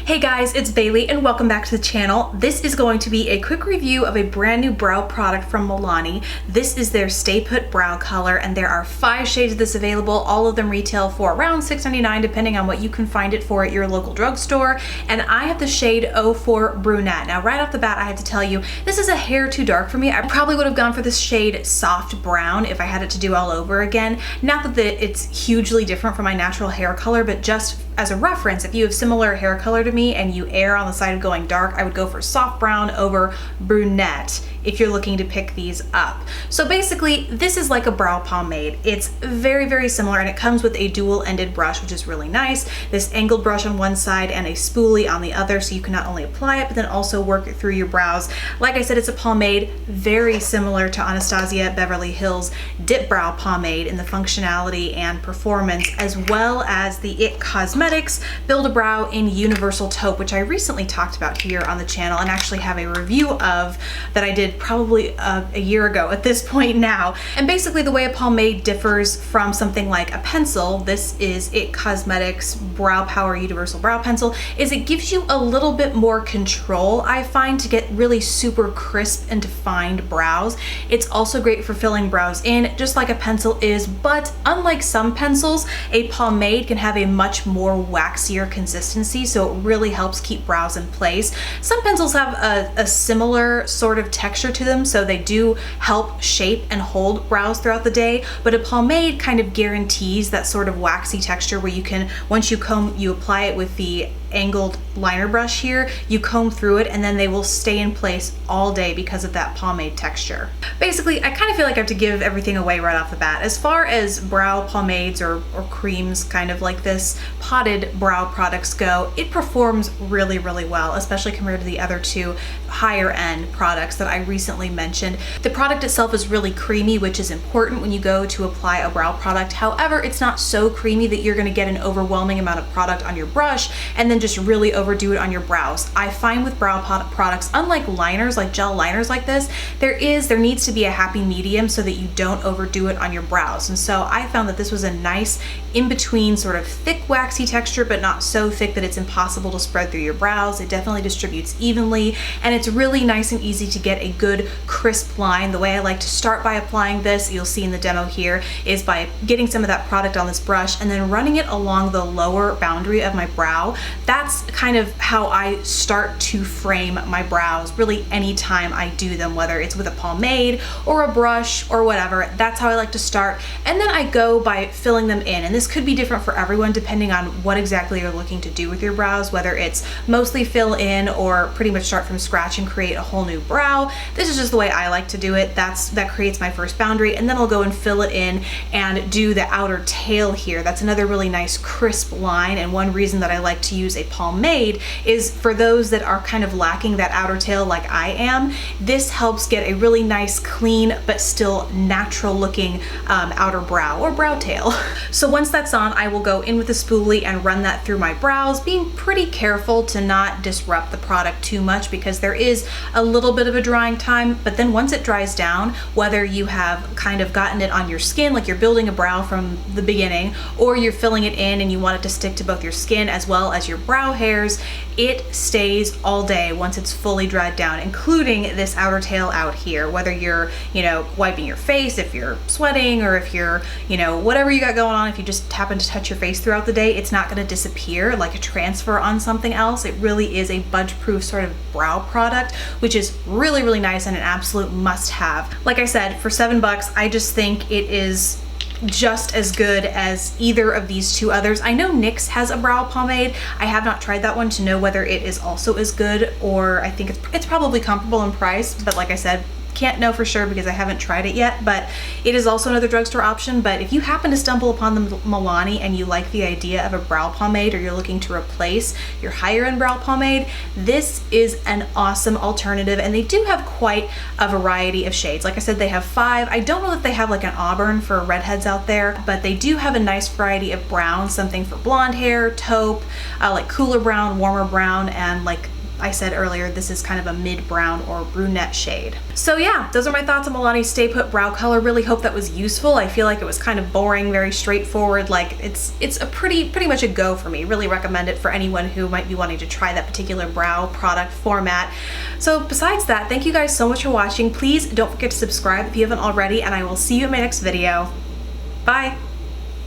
Hey guys, it's Bailey and welcome back to the channel. This is going to be a quick review of a brand new brow product from Milani. This is their Stay Put brow color and there are 5 shades of this available. All of them retail for around $6.99 depending on what you can find it for at your local drugstore. And I have the shade 04 Brunette. Now right off the bat I have to tell you, this is a hair too dark for me. I probably would have gone for this shade Soft Brown if I had it to do all over again. Not that it's hugely different from my natural hair color, but just as a reference, if you have similar hair color to me and you err on the side of going dark, I would go for Soft Brown over Brunette if you're looking to pick these up. So basically, this is like a brow pomade. It's very, very similar and it comes with a dual-ended brush, which is really nice. This angled brush on one side and a spoolie on the other, so you can not only apply it, but then also work it through your brows. Like I said, it's a pomade very similar to Anastasia Beverly Hills Dipbrow pomade in the functionality and performance, as well as the IT Cosmetics Build-A-Brow in Universal Taupe, which I recently talked about here on the channel and actually have a review of that I did probably a year ago at this point now. And basically the way a pomade differs from something like a pencil, this is IT Cosmetics Brow Power Universal Brow Pencil, is it gives you a little bit more control, I find, to get really super crisp and defined brows. It's also great for filling brows in, just like a pencil is, but unlike some pencils, a pomade can have a much more waxier consistency, so it really helps keep brows in place. Some pencils have a similar sort of texture to them, so they do help shape and hold brows throughout the day, but a pomade kind of guarantees that sort of waxy texture where you can, once you apply it with the angled liner brush here, you comb through it and then they will stay in place all day because of that pomade texture. Basically, I kind of feel like I have to give everything away right off the bat. As far as brow pomades or creams kind of like this, potted brow products go, it performs really, really well, especially compared to the other two higher end products that I recently mentioned. The product itself is really creamy, which is important when you go to apply a brow product. However, it's not so creamy that you're going to get an overwhelming amount of product on your brush and then just really overdo it on your brows. I find with brow products, unlike liners, like gel liners like this, there needs to be a happy medium so that you don't overdo it on your brows. And so I found that this was a nice in-between sort of thick waxy texture, but not so thick that it's impossible to spread through your brows. It definitely distributes evenly and it's really nice and easy to get a good crisp line. The way I like to start by applying this, you'll see in the demo here, is by getting some of that product on this brush and then running it along the lower boundary of my brow. That's kind of how I start to frame my brows really anytime I do them, whether it's with a pomade or a brush or whatever. That's how I like to start, and then I go by filling them in, and this could be different for everyone depending on what exactly you're looking to do with your brows, whether it's mostly fill in or pretty much start from scratch and create a whole new brow. This is just the way I like to do it. That creates my first boundary, and then I'll go and fill it in and do the outer tail here. That's another really nice crisp line, and one reason that I like to use a pomade is for those that are kind of lacking that outer tail like I am. This helps get a really nice, clean, but still natural looking outer brow or brow tail. So once that's on, I will go in with a spoolie and run that through my brows, being pretty careful to not disrupt the product too much because there is a little bit of a drying time, but then once it dries down, whether you have kind of gotten it on your skin, like you're building a brow from the beginning, or you're filling it in and you want it to stick to both your skin as well as your brow hairs, it stays all day once it's fully dried down, including this outer tail out here, whether you're, wiping your face, if you're sweating, or if you're, whatever you got going on, if you just happen to touch your face throughout the day, it's not going to disappear like a transfer on something else. It really is a budge-proof sort of brow product, which is really, really nice and an absolute must-have. Like I said, for $7, I just think it is just as good as either of these two others. I know NYX has a brow pomade. I have not tried that one to know whether it is also as good, or I think it's probably comparable in price, but like I said, can't know for sure because I haven't tried it yet, but it is also another drugstore option. But if you happen to stumble upon the Milani and you like the idea of a brow pomade, or you're looking to replace your higher end brow pomade, this is an awesome alternative, and they do have quite a variety of shades. Like I said, they have 5. I don't know if they have like an auburn for redheads out there, but they do have a nice variety of browns, something for blonde hair, taupe, like cooler brown, warmer brown, and like I said earlier, this is kind of a mid-brown or brunette shade. So yeah, those are my thoughts on Milani Stay Put Brow Color. Really hope that was useful. I feel like it was kind of boring, very straightforward. Like it's a pretty much a go for me. Really recommend it for anyone who might be wanting to try that particular brow product format. So besides that, thank you guys so much for watching. Please don't forget to subscribe if you haven't already, and I will see you in my next video. Bye.